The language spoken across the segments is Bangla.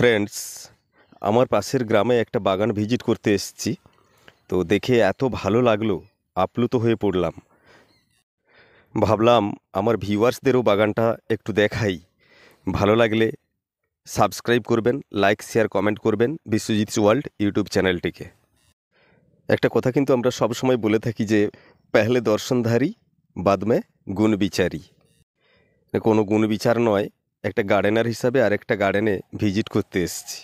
ফ্রেন্ডস, আমার পাশের গ্রামে একটা বাগান ভিজিট করতে এসেছি। তো দেখে এত ভালো লাগলো, আপ্লুত হয়ে পড়লাম। ভাবলাম আমার ভিউয়ার্সদেরও বাগানটা একটু দেখাই। ভালো লাগলে সাবস্ক্রাইব করবেন, লাইক শেয়ার কমেন্ট করবেন বিশ্বজিৎস ওয়ার্ল্ড ইউটিউব চ্যানেলটিকে। একটা কথা কিন্তু আমরা সবসময় বলে থাকি যে পেহলে দর্শনধারী বাদ মে গুণ বিচারী। কোনো গুণ বিচার নয়, একটা গার্ডেনার হিসাবে আরেকটা গার্ডেনে ভিজিট করতে এসেছি।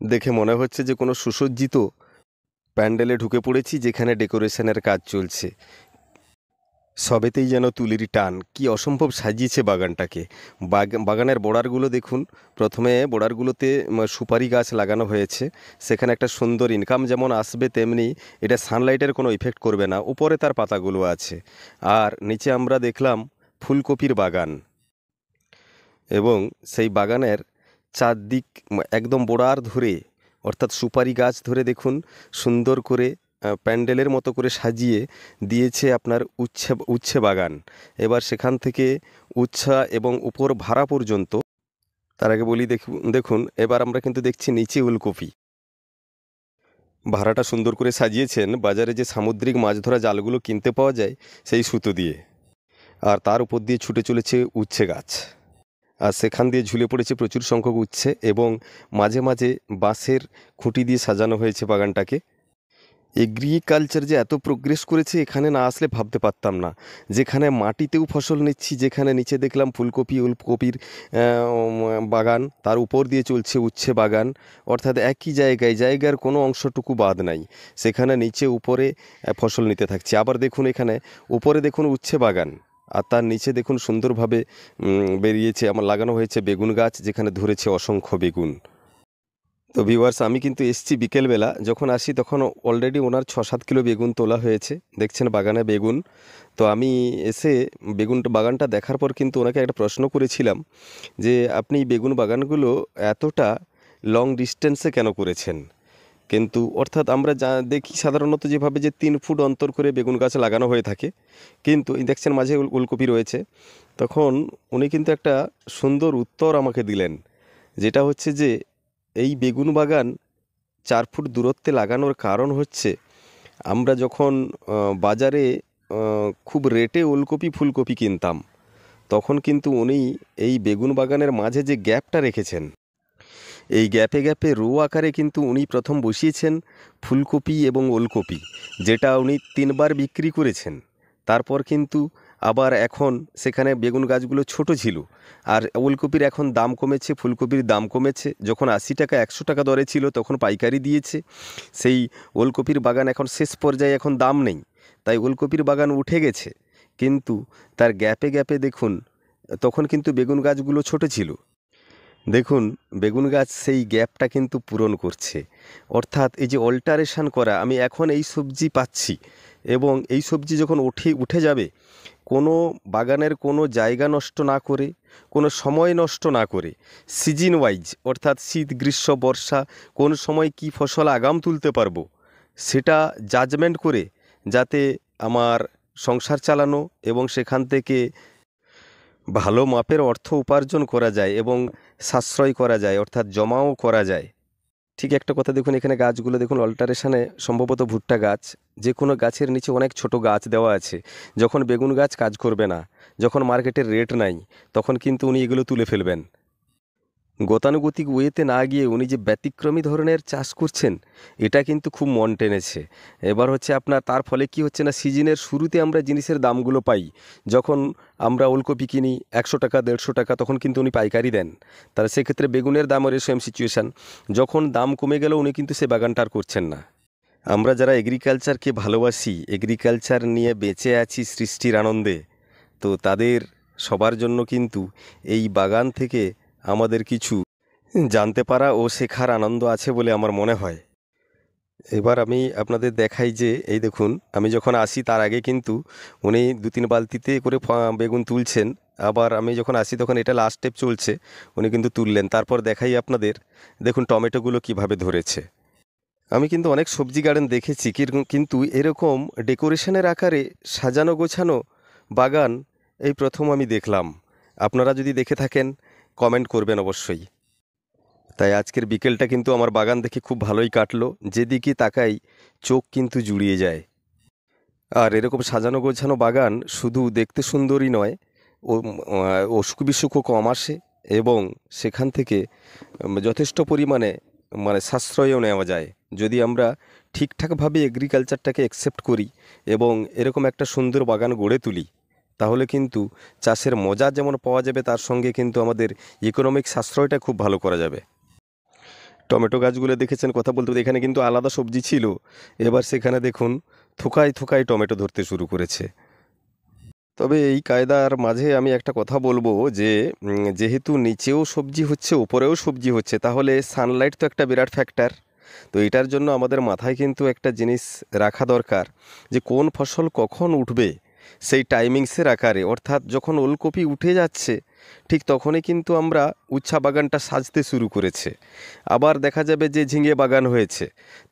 দেখে মনে হচ্ছে যে কোনো সুসজ্জিত প্যান্ডেলে ঢুকে পড়েছি, যেখানে ডেকোরেশনের কাজ চলছে। সবেতেই যেন তুলির টান, কি অসম্ভব সাজিয়েছে বাগানটাকে। বাগানের বর্ডারগুলো দেখুন। প্রথমে বর্ডারগুলোতে সুপারি গাছ লাগানো হয়েছে। সেখানে একটা সুন্দর ইনকাম যেমন আসবে, তেমনি এটা সানলাইটের কোনো ইফেক্ট করবে না। উপরে তার পাতাগুলো আছে। আর নিচে আমরা দেখলাম ফুলকপির বাগান, এবং সেই বাগানের চারদিক একদম বর্ডার ধরে, অর্থাৎ সুপারি গাছ ধরে দেখুন সুন্দর করে প্যান্ডেলের মতো করে সাজিয়ে দিয়েছে আপনার উচ্ছে বাগান। এবার সেখান থেকে উচ্ছা এবং উপর ভাড়া পর্যন্ত। তার আগে বলি, দেখুন এবার আমরা কিন্তু দেখছি নিচে ওলকপি। ভাড়াটা সুন্দর করে সাজিয়েছেন বাজারে যে সামুদ্রিক মাছ ধরা জালগুলো কিনতে পাওয়া যায় সেই সুতো দিয়ে। আর তার উপর দিয়ে ছুটে চলেছে উচ্ছে গাছ, আর সেখান দিয়ে ঝুলে পড়েছে প্রচুর সংখ্যক উচ্ছে, এবং মাঝে মাঝে বাঁশের খুঁটি দিয়ে সাজানো হয়েছে বাগানটাকে। এগ্রিকালচার যে এত প্রোগ্রেস করেছে, এখানে না আসলে ভাবতে পারতাম না। যেখানে মাটিতেও ফসল নিচ্ছি, যেখানে নিচে দেখলাম ফুলকপি ওলকপির বাগান, তার উপর দিয়ে চলছে উচ্ছে বাগান। অর্থাৎ একই জায়গার কোনো অংশটুকু বাদ নাই। সেখানে নিচে উপরে ফসল নিতে থাকছে। আবার দেখুন এখানে উপরে দেখুন উচ্ছে বাগান, আর তার নিচে দেখুন সুন্দরভাবে বেরিয়েছে, আমার লাগানো হয়েছে বেগুন গাছ, যেখানে ধরেছে অসংখ্য বেগুন। তো ভিউয়ার্স, আমি কিন্তু এসছি বিকেলবেলা। যখন আসি তখন অলরেডি ওনার 6-7 কিলো বেগুন তোলা হয়েছে। দেখছেন বাগানে বেগুন। তো আমি এসে বাগানটা দেখার পর কিন্তু ওনাকে একটা প্রশ্ন করেছিলাম যে আপনি বেগুন বাগানগুলো এতটা লং ডিস্টেন্সে কেন করেছেন। কিন্তু অর্থাৎ আমরা যা দেখি সাধারণত যেভাবে যে 3 ফুট অন্তর করে বেগুন গাছ লাগানো হয়ে থাকে, কিন্তু এই দেখছেন মাঝে ওলকপি রয়েছে। তখন উনি কিন্তু একটা সুন্দর উত্তর আমাকে দিলেন, যেটা হচ্ছে যে এই বেগুন বাগান 4 ফুট দূরত্বে লাগানোর কারণ হচ্ছে, আমরা যখন বাজারে খুব রেটে ওলকপি ফুলকপি কিনতাম, তখন কিন্তু উনি এই বেগুন বাগানের মাঝে যে গ্যাপটা রেখেছেন, এই গ্যাপে গ্যাপে রো আকারে কিন্তু উনি প্রথম বসিয়েছেন ফুলকপি এবং ওলকপি, যেটা উনি 3বার বিক্রি করেছেন। তারপর কিন্তু আবার এখন সেখানে বেগুন গাছগুলো ছোট ছিল, আর ওলকপির এখন দাম কমেছে, ফুলকপির দাম কমেছে। যখন 80 টাকা 100 টাকা দরে ছিল তখন পাইকারি দিয়েছে। সেই ওলকপির বাগান এখন শেষ পর্যায়ে, এখন দাম নেই, তাই ওলকপির বাগান উঠে গেছে। কিন্তু তার গ্যাপে গ্যাপে দেখুন, তখন কিন্তু বেগুন গাছগুলো ছোট ছিল। দেখুন বেগুন গাছ সেই গ্যাপটা কিন্তু পূরণ করছে। অর্থাৎ এই যে অল্টারেশন করা, আমি এখন এই সবজি পাচ্ছি, এবং এই সবজি যখন উঠে যাবে, কোনো বাগানের কোনো জায়গা নষ্ট না করে, কোনো সময় নষ্ট না করে, সিজন ওয়াইজ, অর্থাৎ শীত গ্রীষ্ম বর্ষা কোন সময় কি ফসল আগাম তুলতে পারবো, সেটা জাজমেন্ট করে, যাতে আমার সংসার চালানো এবং সেখান থেকে ভালো মাপের অর্থ উপার্জন করা যায় এবং সাশ্রয় করা যায়, অর্থাৎ জমাও করা যায়। ঠিক একটা কথা দেখুন, এখানে গাছগুলো দেখুন অল্টারেশনে, সম্ভবত ভুট্টা গাছ। যে কোনো গাছের নিচে অনেক ছোট গাছ দেওয়া আছে। যখন বেগুন গাছ কাজ করবে না, যখন মার্কেটের রেট নাই, তখন কিন্তু উনি এগুলো তুলে ফেলবেন। গতানুগতিক ওয়েতে না গিয়ে উনি যে ব্যতিক্রমী ধরনের চাষ করছেন, এটা কিন্তু খুব মন টেনেছে। এবার হচ্ছে আপনার, তার ফলে কি হচ্ছে না, সিজনের শুরুতে আমরা জিনিসের দামগুলো পাই। যখন আমরা ওলকপি কিনি 100 টাকা 150 টাকা, তখন কিন্তু উনি পাইকারি দেন। তাহলে সেক্ষেত্রে বেগুনের দামের সেম সিচুয়েশান। যখন দাম কমে গেল, উনি কিন্তু সে বাগানটা আর করছেন না। আমরা যারা এগ্রিকালচারকে ভালোবাসি, এগ্রিকালচার নিয়ে বেঁচে আছি সৃষ্টির আনন্দে, তো তাদের সবার জন্য কিন্তু এই বাগান থেকে আমাদের কিছু জানতে পারা ও শেখার আনন্দ আছে বলে আমার মনে হয়। এবার আমি আপনাদের দেখাই যে, এই দেখুন, আমি যখন আসি তার আগে কিন্তু উনি 2-3 বালতিতে করে বেগুন তুলছেন। আবার আমি যখন আসি তখন এটা লাস্ট স্টেপ চলছে, উনি কিন্তু তুললেন। তারপর দেখাই আপনাদের, দেখুন টমেটোগুলো কিভাবে ধরেছে। আমি কিন্তু অনেক সবজি গার্ডেন দেখেছি, কিন্তু এরকম ডেকোরেশনের আকারে সাজানো গোছানো বাগান এই প্রথম আমি দেখলাম। আপনারা যদি দেখে থাকেন কমেন্ট করবেন অবশ্যই। তাই আজকের বিকেলটা কিন্তু আমার বাগান দেখে খুব ভালোই কাটলো। যেদিকে তাকাই চোখ কিন্তু জুড়িয়ে যায়। আর এরকম সাজানো গোছানো বাগান শুধু দেখতে সুন্দরই নয়, অসুখ বিসুখও কম আসে এবং সেখান থেকে যথেষ্ট পরিমাণে মানে সাশ্রয়ও নেওয়া যায় যদি আমরা ঠিকঠাকভাবে এগ্রিকালচারটাকে অ্যাকসেপ্ট করি এবং এরকম একটা সুন্দর বাগান গড়ে তুলি। তাহলে কিন্তু চাষের মজা যেমন পাওয়া যাবে, তার সঙ্গে কিন্তু আমাদের ইকোনমিক সাশ্রয়টা খুব ভালো করা যাবে। টমেটো গাছগুলো দেখেছেন, কথা বলতে বলতে এখানে কিন্তু আলাদা সবজি ছিল, এবার সেখানে দেখুন থোকায় থোকায় টমেটো ধরতে শুরু করেছে। তবে এই কায়দার মাঝে আমি একটা কথা বলবো যে যেহেতু নিচেও সবজি হচ্ছে উপরেও সবজি হচ্ছে, তাহলে সানলাইট তো একটা বিরাট ফ্যাক্টর। তো এটার জন্য আমাদের মাথায় কিন্তু একটা জিনিস রাখা দরকার যে কোন ফসল কখন উঠবে, সেই টাইমিংসের আকারে। অর্থাৎ যখন ওলকপি উঠে যাচ্ছে ঠিক তখনই কিন্তু আমরা উচ্ছা বাগানটা সাজতে শুরু করেছে। আবার দেখা যাবে যে ঝিঙে বাগান হয়েছে।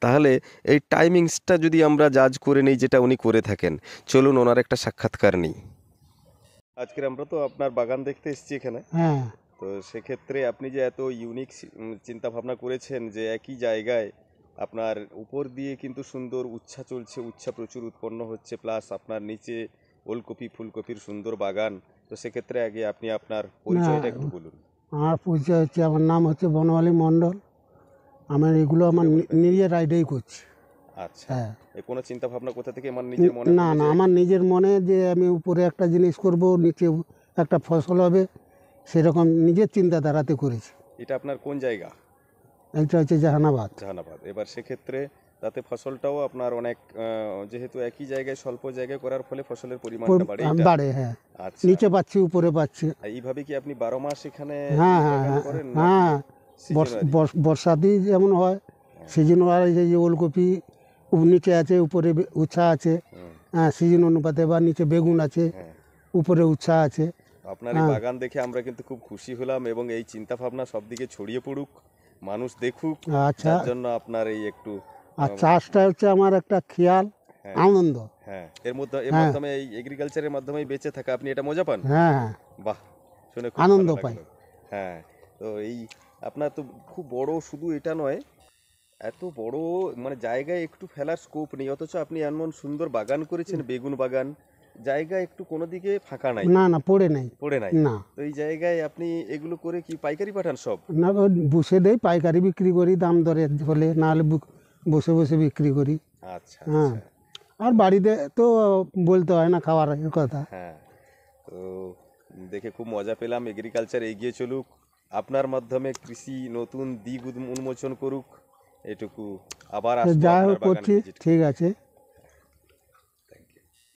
তাহলে এই টাইমিংসটা যদি আমরা জাজ করে নিই, যেটা উনি করে থাকেন, চলুন ওনার একটা সাক্ষাৎকার নিই। আজকের আমরা তো আপনার বাগান দেখতে এসেছি এখানে। হ্যাঁ, তো সেক্ষেত্রে আপনি যে এত ইউনিক চিন্তা ভাবনা করেছেন যে একই জায়গায় আপনার উপর দিয়ে কিন্তু সুন্দর উচ্ছা চলছে, উচ্ছা প্রচুর উৎপন্ন হচ্ছে, প্লাস আপনার নিচে ওলকপি ফুলকপির সুন্দর বাগান। তো সেক্ষেত্রে আগে আপনি আপনার না পরিচয়টা একটু বলুন। আমার পরিচয় হচ্ছে, আমার নাম হচ্ছে বনমালী মণ্ডল। আমার এগুলো আমার নিজের আইডিয়াই করছি। আচ্ছা, হ্যাঁ, কোনো চিন্তা ভাবনা কোথা থেকে আমার নিজের মনে না হলো না যে আমার নিজের মনে যে আমি উপরে একটা জিনিস করব, নিচে একটা ফসল হবে, সেরকম নিজের চিন্তাধারাতে করেছি। এটা আপনার কোন জায়গা? এটা হচ্ছে জাহানাবাদ। জাহানাবাদ। এবার সেক্ষেত্রে তাতে ফসলটাও আপনার অনেক যেহেতু একই জায়গায় স্বল্প জায়গায় করার ফলে ফসলের পরিমাণটা বাড়ে এটা? বাড়ে, হ্যাঁ। আচ্ছা, নিচে পাচ্ছি, উপরে পাচ্ছি। আর এইভাবে কি আপনি 12 মাস এখানে হ্যাঁ হ্যাঁ বাগান হ্যাঁ করেন হ্যাঁ, সিজনারি? বর্ষাতেই যেমন হয় সিজন হয়, এই যে ওলকপি নিচে আছে, উপরে উচ্ছা আছে। হ্যাঁ, সিজন অনুপাতে, বা নিচে বেগুন আছে, হ্যাঁ, উপরে উচ্ছা আছে। আপনার এই বাগান দেখে আমরা কিন্তু খুব খুশি হলাম এবং এই চিন্তা ভাবনা সব দিকে ছড়িয়ে পড়ুক, মানুষ দেখুক। আচ্ছা, যার জন্য আপনার এই একটু আর চাষটা হচ্ছে আমার একটা খেয়াল, হ্যাঁ আনন্দ। হ্যাঁ, এর হ্যাঁ মাধ্যমে এই এগ্রিকালচারের মাধ্যমেই বেঁচে থাকা, আপনি এটা মজা পান? হ্যাঁ হ্যাঁ, বাহ, শুনে খুব আনন্দ ভালো পাই। লাগলো। হ্যাঁ, তো এই আপনার তো খুব বড়, শুধু এটা নয়, এত বড় মানে জায়গায় একটু ফেলার স্কোপ নেই, অথচ আপনি এমন সুন্দর বাগান করেছেন, বেগুন বাগান, জায়গা একটু কোনো দিকে ফাঁকা নাই, না না, পড়ে নেই। পড়ে নাই। না তো এই জায়গায় আপনি এগুলো করে কি পাইকারি পাঠান সব? না, বসে দেই, পাইকারি বিক্রি করি দাম দরে হলে, নাহলে বসে বসে বিক্রি করি। আচ্ছা হ্যাঁ, আচ্ছা। আর বাড়িতে তো বলতে হয় না খাওয়ার কথা। হ্যাঁ, তো দেখে খুব মজা পেলাম। এগ্রিকালচার এগিয়ে চলুক, আপনার মাধ্যমে কৃষি নতুন দিক উন্মোচন করুক, এটুকু। আবার আসবো যাই আপনার হোক বাগান করছি, ভিজিট। ঠিক আছে।